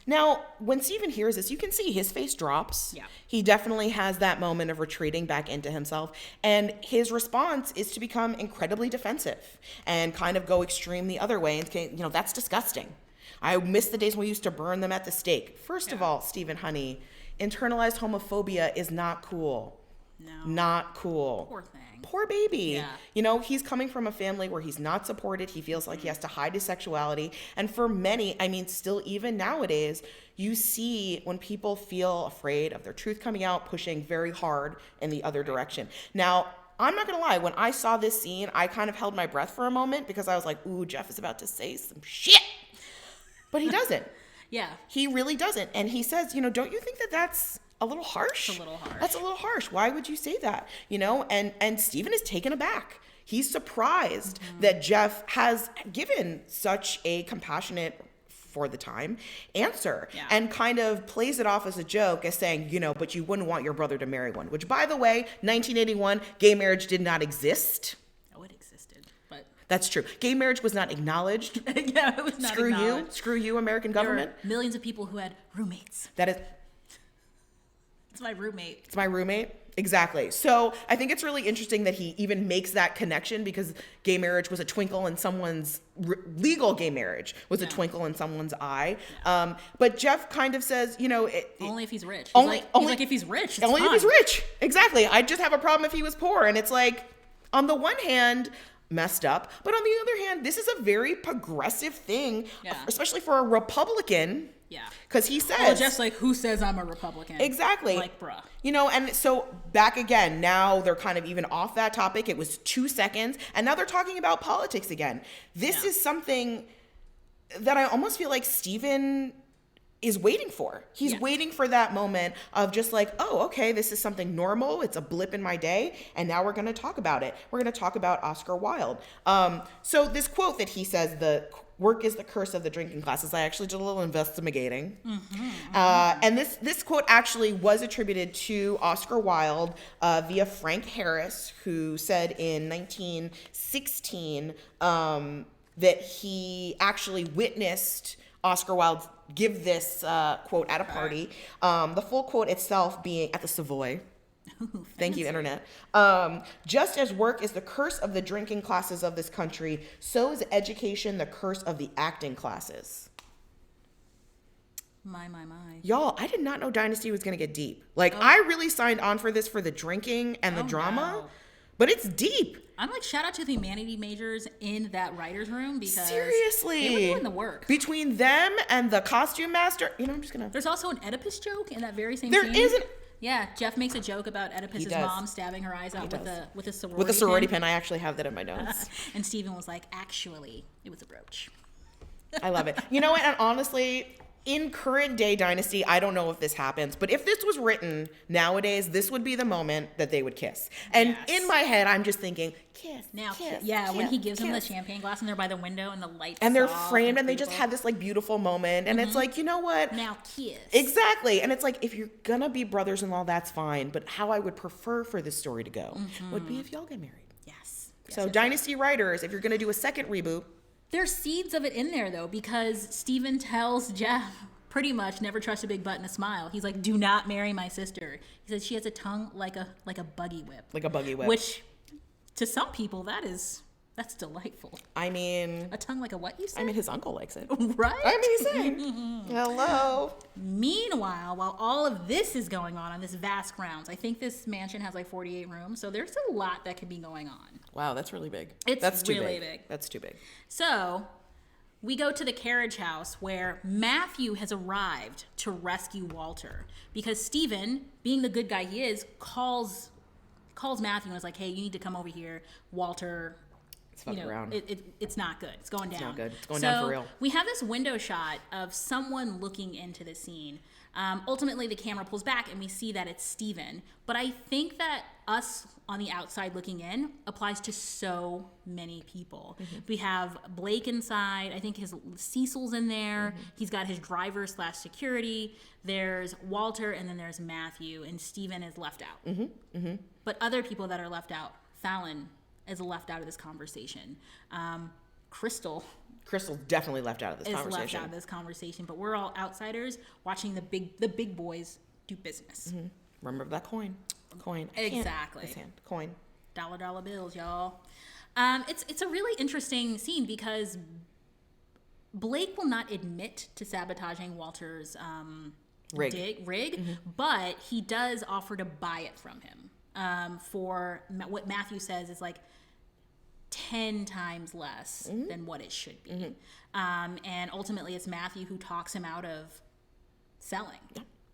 Now, when Stephen hears this, you can see his face drops. Yeah. He definitely has that moment of retreating back into himself. And his response is to become incredibly defensive and kind of go extreme the other way. And, that's disgusting. I miss the days when we used to burn them at the stake. First of all, Stephen, honey, internalized homophobia is not cool. No. Not cool. Poor thing. Poor baby. Yeah. He's coming from a family where he's not supported. He feels like he has to hide his sexuality. And for many, still even nowadays, you see when people feel afraid of their truth coming out, pushing very hard in the other direction. Now, I'm not going to lie. When I saw this scene, I kind of held my breath for a moment because I was like, ooh, Jeff is about to say some shit. But he doesn't. Yeah. He really doesn't. And he says, don't you think that that's a little harsh? It's a little harsh. That's a little harsh. Why would you say that? And Stephen is taken aback. He's surprised that Jeff has given such a compassionate, for the time, answer, and kind of plays it off as a joke, as saying, but you wouldn't want your brother to marry one, which, by the way, 1981, gay marriage did not exist. Oh, it existed, but that's true. Gay marriage was not acknowledged. Yeah, it was not acknowledged. Screw you, American government. There were millions of people who had roommates. It's my roommate. It's my roommate. Exactly. So I think it's really interesting that he even makes that connection, because gay marriage was a twinkle in someone's legal gay marriage was a twinkle in someone's eye. But Jeff kind of says, only if he's rich. He's only like, if he's rich, it's only fine. if he's rich. Exactly. I'd just have a problem if he was poor. And it's like, on the one hand, messed up, but on the other hand, this is a very progressive thing, especially for a Republican. Yeah. Because he says... Well, just like, who says I'm a Republican? Exactly. Like, bruh. And so back again, now they're kind of even off that topic. It was 2 seconds, and now they're talking about politics again. This is something that I almost feel like Stephen is waiting for. He's waiting for that moment of just like, oh, okay, this is something normal. It's a blip in my day, and now we're going to talk about it. We're going to talk about Oscar Wilde. So this quote that he says, the work is the curse of the drinking classes. I actually did a little investigating. And this quote actually was attributed to Oscar Wilde via Frank Harris, who said in 1916 that he actually witnessed Oscar Wilde give this quote at a party. The full quote itself being at the Savoy. Ooh, thank you, Internet. Just as work is the curse of the drinking classes of this country, so is education the curse of the acting classes. My. Y'all, I did not know Dynasty was going to get deep. I really signed on for this for the drinking and the drama, but it's deep. I'm like, shout out to the humanity majors in that writer's room, because seriously, they were doing the work. Between them and the costume master, I'm just going to... There's also an Oedipus joke in that very same scene. There isn't... Yeah, Jeff makes a joke about Oedipus's mom stabbing her eyes out with a sorority pin. With a sorority pin. I actually have that in my notes. And Stephen was like, actually, it was a brooch. I love it. You know what? And honestly, in current day Dynasty, I don't know if this happens, but if this was written nowadays, this would be the moment that they would kiss. And in my head, I'm just thinking, kiss. Now, kiss. When he gives him the champagne glass and they're by the window and the lights and they're framed and they just had this beautiful moment. And it's like, you know what? Now kiss. Exactly. And it's like, if you're gonna be brothers-in-law, that's fine. But how I would prefer for this story to go would be if y'all get married. Yes. So Dynasty writers, if you're gonna do a second reboot. There's seeds of it in there, though, because Stephen tells Jeff, pretty much, never trust a big butt and a smile. He's like, do not marry my sister. He says she has a tongue like a buggy whip. Like a buggy whip. Which, to some people, that is That's delightful. I mean... A tongue like a what, you said? I mean, his uncle likes it. Right? Amazing. Hello. Meanwhile, while all of this is going on this vast grounds, I think this mansion has like 48 rooms, so there's a lot that could be going on. Wow, that's really big. That's really big. That's too big. So... we go to the carriage house where Matthew has arrived to rescue Walter because Stephen, being the good guy he is, calls Matthew and is like, hey, you need to come over here. Walter, it's fucking around. It's not good. It's going down. It's not good. It's going down for real. We have this window shot of someone looking into the scene. Ultimately, the camera pulls back and we see that it's Stephen. But I think that us on the outside looking in applies to so many people. Mm-hmm. We have Blake inside. I think Cecil's in there. Mm-hmm. He's got his driver / security. There's Walter, and then there's Matthew, and Stephen is left out. Mm-hmm. Mm-hmm. But other people that are left out, Fallon is left out of this conversation. Crystal's definitely left out of this conversation. Left out of this conversation, but we're all outsiders watching the big boys do business. Mm-hmm. Remember that coin. Exactly. His hand. Coin. Dollar bills, y'all. It's a really interesting scene because Blake will not admit to sabotaging Walter's rig, mm-hmm. but he does offer to buy it from him for what Matthew says is like 10 times less mm-hmm. than what it should be. Mm-hmm. And ultimately it's Matthew who talks him out of selling.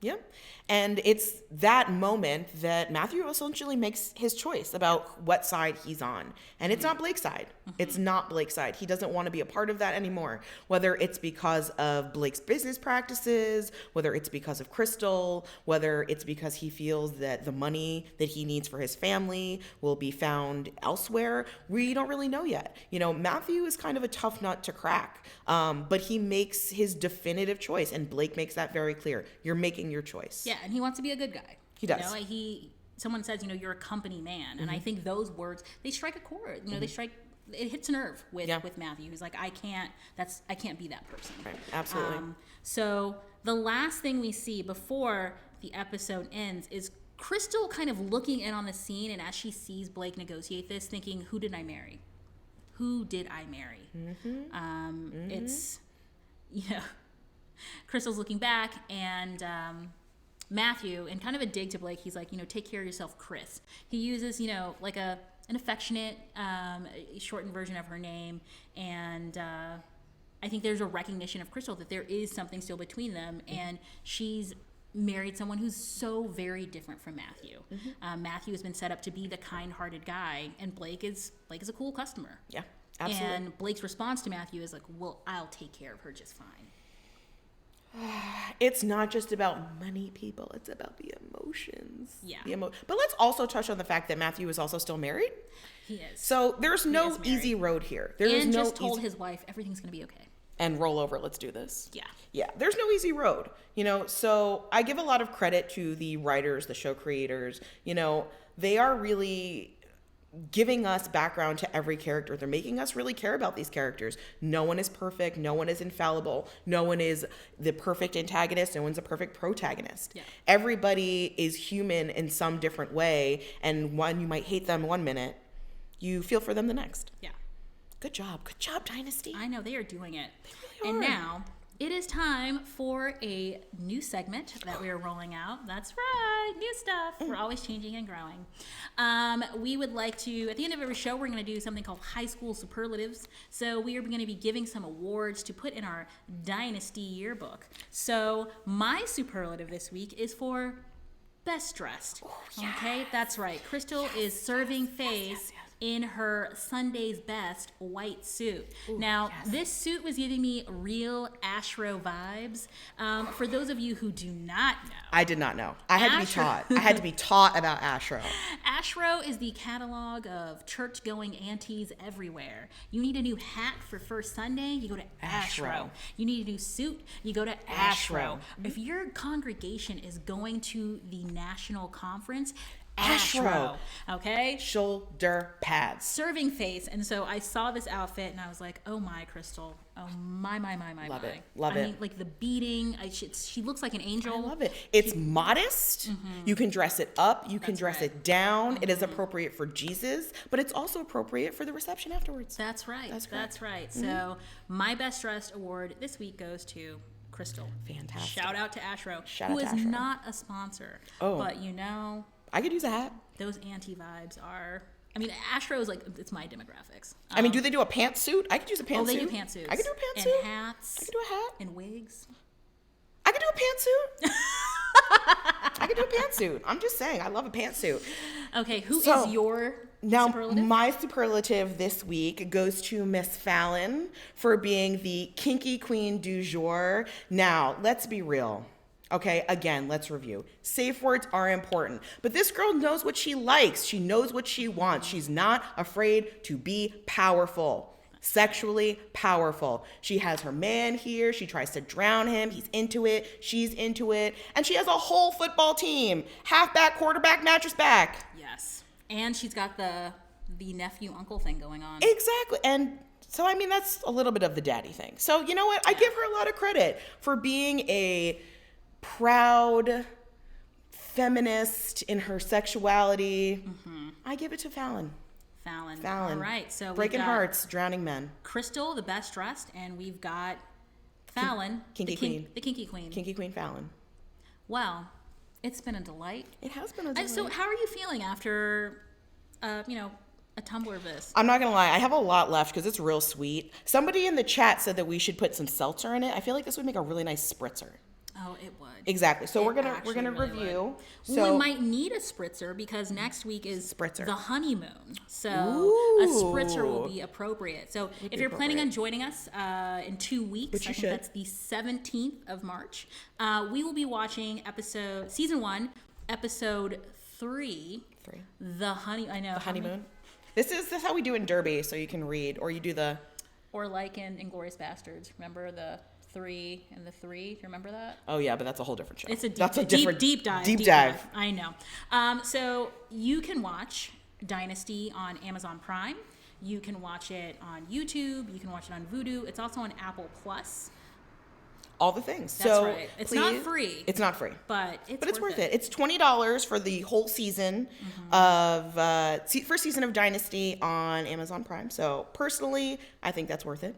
Yep. And it's that moment that Matthew essentially makes his choice about what side he's on. And it's not Blake's side. Mm-hmm. It's not Blake's side. He doesn't want to be a part of that anymore. Whether it's because of Blake's business practices, whether it's because of Crystal, whether it's because he feels that the money that he needs for his family will be found elsewhere, we don't really know yet. You know, Matthew is kind of a tough nut to crack, but he makes his definitive choice. And Blake makes that very clear. You're making your choice. Yeah, and he wants to be a good guy. He does. You know, someone says, you know, you're a company man, mm-hmm. and I think those words, they strike a chord. You know, mm-hmm. It hits a nerve with Matthew. He's like, I can't be that person. Right. Absolutely. So the last thing we see before the episode ends is Crystal kind of looking in on the scene, and as she sees Blake negotiate this, thinking, who did I marry? Who did I marry? Mm-hmm. Mm-hmm. It's, you know, Crystal's looking back, and Matthew, in kind of a dig to Blake, he's like, you know, take care of yourself, Chris. He uses, you know, like an affectionate, shortened version of her name, and I think there's a recognition of Crystal that there is something still between them, and she's married someone who's so very different from Matthew. Mm-hmm. Matthew has been set up to be the kind-hearted guy, and Blake is a cool customer. Yeah, absolutely. And Blake's response to Matthew is like, well, I'll take care of her just fine. It's not just about money, people. It's about the emotions. Yeah. But let's also touch on the fact that Matthew is also still married. He is. So there's no easy road here. And just told his wife everything's going to be okay. And roll over. Let's do this. Yeah. Yeah. There's no easy road. You know, so I give a lot of credit to the writers, the show creators. You know, they are really giving us background to every character. They're making us really care about these characters. No one is perfect. No one is infallible. No one is the perfect antagonist. No one's a perfect protagonist. Yeah. Everybody is human in some different way. And one, you might hate them one minute, you feel for them the next. Yeah. Good job. Good job, Dynasty. I know, they are doing it. They really are. And now it is time for a new segment that we are rolling out. That's right, new stuff. We're always changing and growing. We would like to, at the end of every show, we're going to do something called High School Superlatives. So we are going to be giving some awards to put in our Dynasty yearbook. So my superlative this week is for best dressed. Oh, yes. Okay, that's right. Crystal is serving face in her Sunday's best white suit. Ooh, now, this suit was giving me real Ashro vibes. For those of you who do not know. I did not know. I had to be taught. I had to be taught about Ashro. Ashro is the catalog of church-going aunties everywhere. You need a new hat for first Sunday, you go to Ashro. You need a new suit, you go to Ashro. If your congregation is going to the national conference, Ashro. Okay? Shoulder pads. Serving face. And so I saw this outfit and I was like, oh my, Crystal. Oh my. Love it. I mean, like the beading. She looks like an angel. I love it. It's modest. You can dress it up. You can dress it down. It is appropriate for Jesus, but it's also appropriate for the reception afterwards. That's right. That's right. So my best dressed award this week goes to Crystal. Fantastic. Shout out to Ashro, who is not a sponsor. But you know, I could use a hat. Those anti-vibes are, I mean, Ashro is like, it's my demographics. I mean, do they do a pantsuit? I could use a pantsuit. Oh, they do pantsuits. I could do a pantsuit. And hats. I could do a hat. And wigs. I could do a pantsuit. I could do a pantsuit. I'm just saying, I love a pantsuit. Okay, who is your superlative? My superlative this week goes to Miss Fallon for being the kinky queen du jour. Now, let's be real. Okay, again, let's review. Safe words are important, but this girl knows what she likes. She knows what she wants. She's not afraid to be powerful. Sexually powerful. She has her man here. She tries to drown him. He's into it. She's into it. And she has a whole football team. Halfback, quarterback, mattress back. Yes. And she's got the nephew uncle thing going on. Exactly. And so, I mean, that's a little bit of the daddy thing. So, you know what? I give her a lot of credit for being a proud feminist in her sexuality. I give it to Fallon. All right, so breaking hearts, drowning men. Crystal, the best dressed, and we've got Fallon, the kinky queen Fallon. Well, it's been a delight. It has been a delight. So, how are you feeling after, a tumbler of this? I'm not gonna lie, I have a lot left because it's real sweet. Somebody in the chat said that we should put some seltzer in it. I feel like this would make a really nice spritzer. Oh, it would. Exactly. So we're gonna really review. So we might need a spritzer because next week is the honeymoon. So Ooh. a spritzer will be appropriate. So if you're planning on joining us in 2 weeks, which I think that's the 17th of March, we will be watching season 1, episode 3. The honeymoon. This is how we do it in Derby, so you can read, or you do the. Or like in Inglourious Bastards. Remember the 3 and the 3? Do you remember that? Oh yeah, but that's a whole different show. It's a deep dive. Deep dive. I know. So you can watch Dynasty on Amazon Prime. You can watch it on YouTube. You can watch it on Vudu. It's also on Apple Plus. All the things. That's right. It's not free. It's not free. But it's worth it. It's $20 for the whole season of first season of Dynasty on Amazon Prime. So personally, I think that's worth it.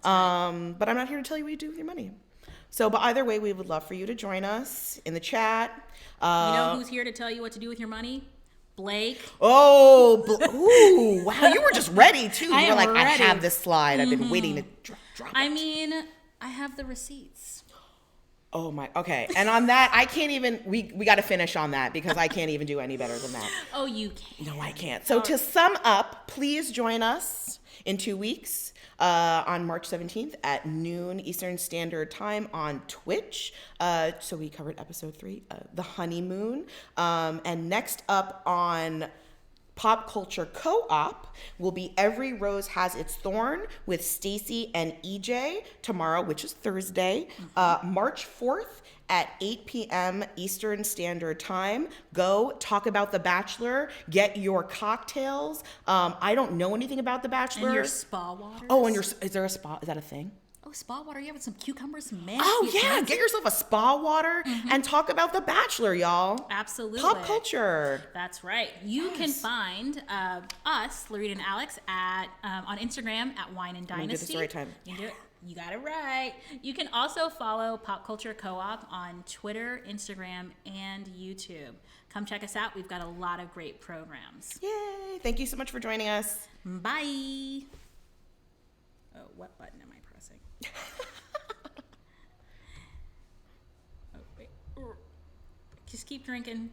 Right. But I'm not here to tell you what you do with your money. So, but either way, we would love for you to join us in the chat. You know who's here to tell you what to do with your money? Blake. Oh, ooh, wow. You were just ready, too. You were like, ready. I have this slide. I've been waiting to drop it. I mean, I have the receipts. Oh my, okay. And on that, I can't even, we got to finish on that because I can't even do any better than that. Oh, you can't. No, I can't. So to sum up, please join us in 2 weeks on March 17th at noon Eastern Standard Time on Twitch. So we covered episode 3, The Honeymoon. And next up on Pop Culture Co-op will be Every Rose Has Its Thorn with Stacy and EJ tomorrow, which is Thursday, March 4th at 8 p.m. Eastern Standard Time. Go talk about The Bachelor. Get your cocktails. I don't know anything about The Bachelor. And your spa water. Oh, and is there a spa? Is that a thing? Oh, spa water. Yeah, with some cucumbers, some mint. Oh, yeah. Get yourself a spa water and talk about The Bachelor, y'all. Absolutely. Pop culture. That's right. You can find us, LaRita and Alex, on Instagram at Wine and Dynasty. Let me get this the right time. You do it. You got it right. You can also follow Pop Culture Co-op on Twitter, Instagram, and YouTube. Come check us out. We've got a lot of great programs. Yay. Thank you so much for joining us. Bye. Oh, what button am I pressing? Oh, wait. Just keep drinking.